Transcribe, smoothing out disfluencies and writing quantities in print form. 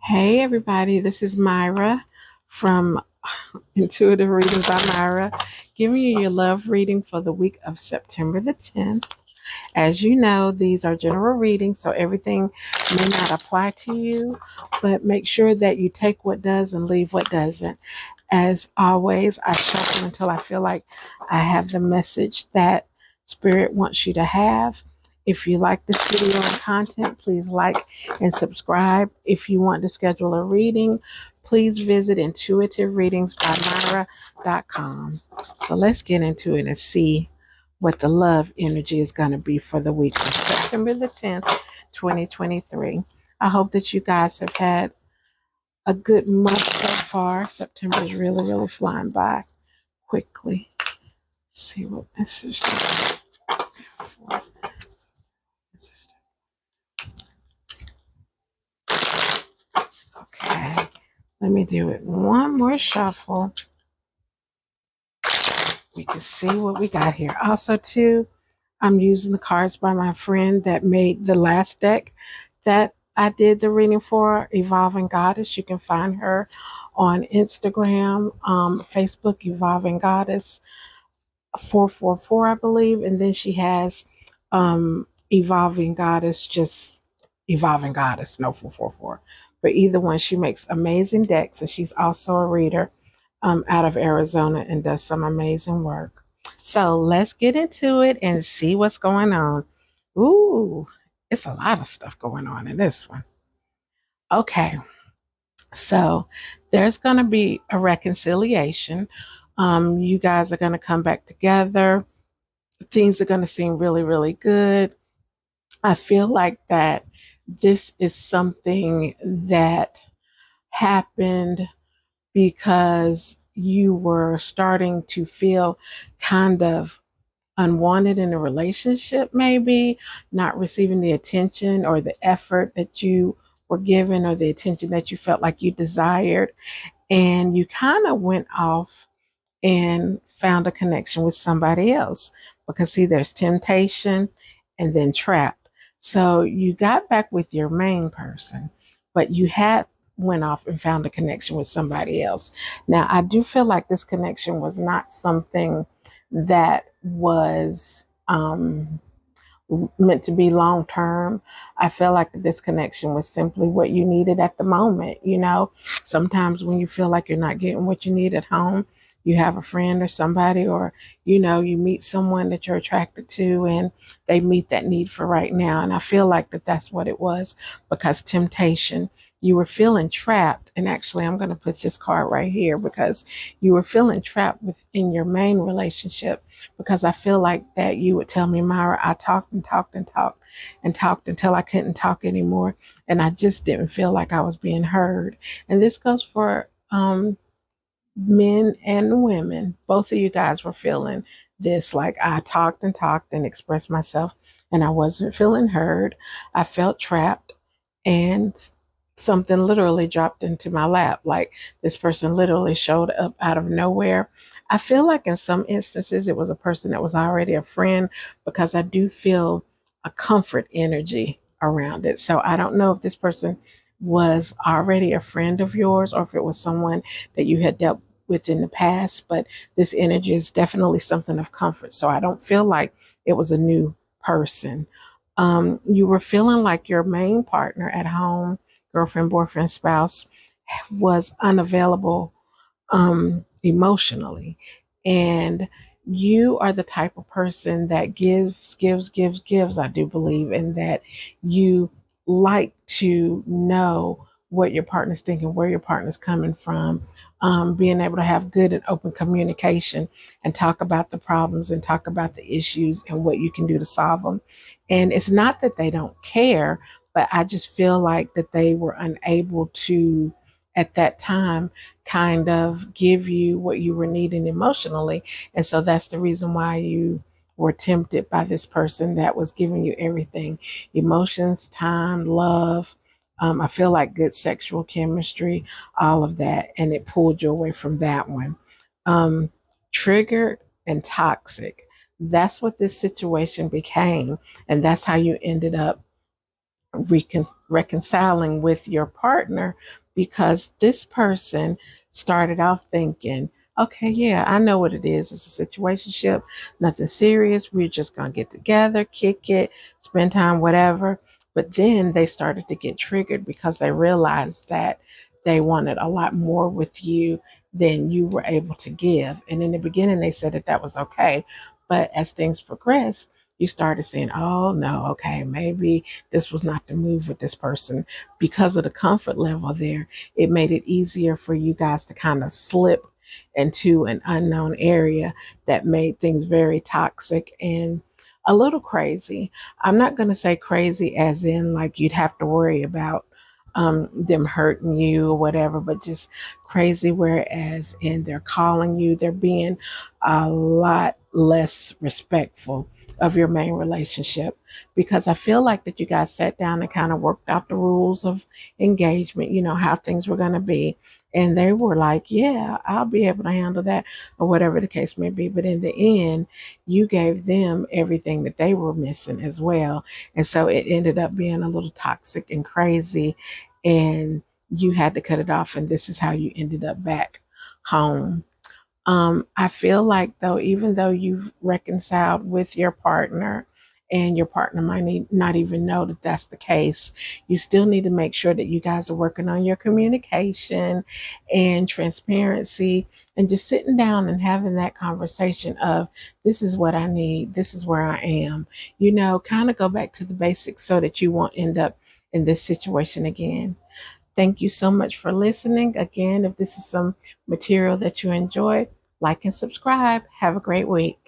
Hey everybody, this is Myra from Intuitive Readings by Myra, giving you your love reading for the week of September the 10th. As you know, these are general readings, so everything may not apply to you, but make sure that you take what does and leave what doesn't. As always, I shuffle until I feel like I have the message that Spirit wants you to have. If you like this video and content, please like and subscribe. If you want to schedule a reading, please visit intuitivereadingsbymyra.com. So let's get into it and see what the love energy is going to be for the week of September the 10th, 2023. I hope that you guys have had a good month so far. September is really, really flying by quickly. Let's see what message. Okay, let me do it one more shuffle. We can see what we got here. Also, too, I'm using the cards by my friend that made the last deck that I did the reading for, Evolving Goddess. You can find her on Instagram, Facebook, Evolving Goddess 444, I believe. And then she has Evolving Goddess, just Evolving Goddess, no 444. But either one, she makes amazing decks, and she's also a reader out of Arizona and does some amazing work. So let's get into it and see what's going on. Ooh, it's a lot of stuff going on in this one. Okay, so there's going to be a reconciliation. You guys are going to come back together. Things are going to seem really, really good. I feel like that this is something that happened because you were starting to feel kind of unwanted in a relationship, maybe not receiving the attention or the effort that you were given or the attention that you felt like you desired. And you kind of went off and found a connection with somebody else because, see, there's temptation and then trapped. So you got back with your main person, but you had went off and found a connection with somebody else. Now, I do feel like this connection was not something that was meant to be long term. I feel like this connection was simply what you needed at the moment. You know, sometimes when you feel like you're not getting what you need at home, you have a friend or somebody, or you meet someone that you're attracted to and they meet that need for right now. And I feel like that's what it was, because temptation, you were feeling trapped. And actually, I'm going to put this card right here because you were feeling trapped within your main relationship, because I feel like that you would tell me, Myra, I talked and talked and talked and talked until I couldn't talk anymore. And I just didn't feel like I was being heard. And this goes for men and women. Both of you guys were feeling this, like I talked and talked and expressed myself and I wasn't feeling heard. I felt trapped, and something literally dropped into my lap. Like this person literally showed up out of nowhere. I feel like in some instances it was a person that was already a friend, because I do feel a comfort energy around it. So I don't know if this person was already a friend of yours or if it was someone that you had dealt with in the past, but this energy is definitely something of comfort. So I don't feel like it was a new person. You were feeling like your main partner at home, girlfriend, boyfriend, spouse, was unavailable emotionally. And you are the type of person that gives, I do believe, and that you like to know what your partner's thinking, where your partner's coming from, being able to have good and open communication and talk about the problems and talk about the issues and what you can do to solve them. And it's not that they don't care, but I just feel like that they were unable to, at that time, kind of give you what you were needing emotionally. And so that's the reason why you were tempted by this person that was giving you everything: emotions, time, love. I feel like good sexual chemistry, all of that. And it pulled you away from that one. Um, Triggered and toxic. That's what this situation became. And that's how you ended up reconciling with your partner because this person started off thinking, okay, yeah, I know what it is. It's a situationship, nothing serious. We're just going to get together, kick it, spend time, whatever. But then they started to get triggered because they realized that they wanted a lot more with you than you were able to give. And in the beginning, they said that that was okay. But as things progressed, you started saying, oh, no, okay, maybe this was not the move with this person. Because of the comfort level there, it made it easier for you guys to kind of slip into an unknown area that made things very toxic and a little crazy. I'm not going to say crazy as in like you'd have to worry about them hurting you or whatever, but just crazy. Whereas in they're calling you, they're being a lot less respectful of your main relationship because I feel like that you guys sat down and kind of worked out the rules of engagement, you know, how things were going to be. And they were like, yeah, I'll be able to handle that or whatever the case may be. But in the end, you gave them everything that they were missing as well. And so it ended up being a little toxic and crazy. And you had to cut it off. And this is how you ended up back home. I feel like though, even though you've reconciled with your partner and your partner might not even know that that's the case, you still need to make sure that you guys are working on your communication and transparency and just sitting down and having that conversation of this is what I need, this is where I am. You know, kind of go back to the basics so that you won't end up in this situation again. Thank you so much for listening. Again, if this is some material that you enjoyed, like and subscribe. Have a great week.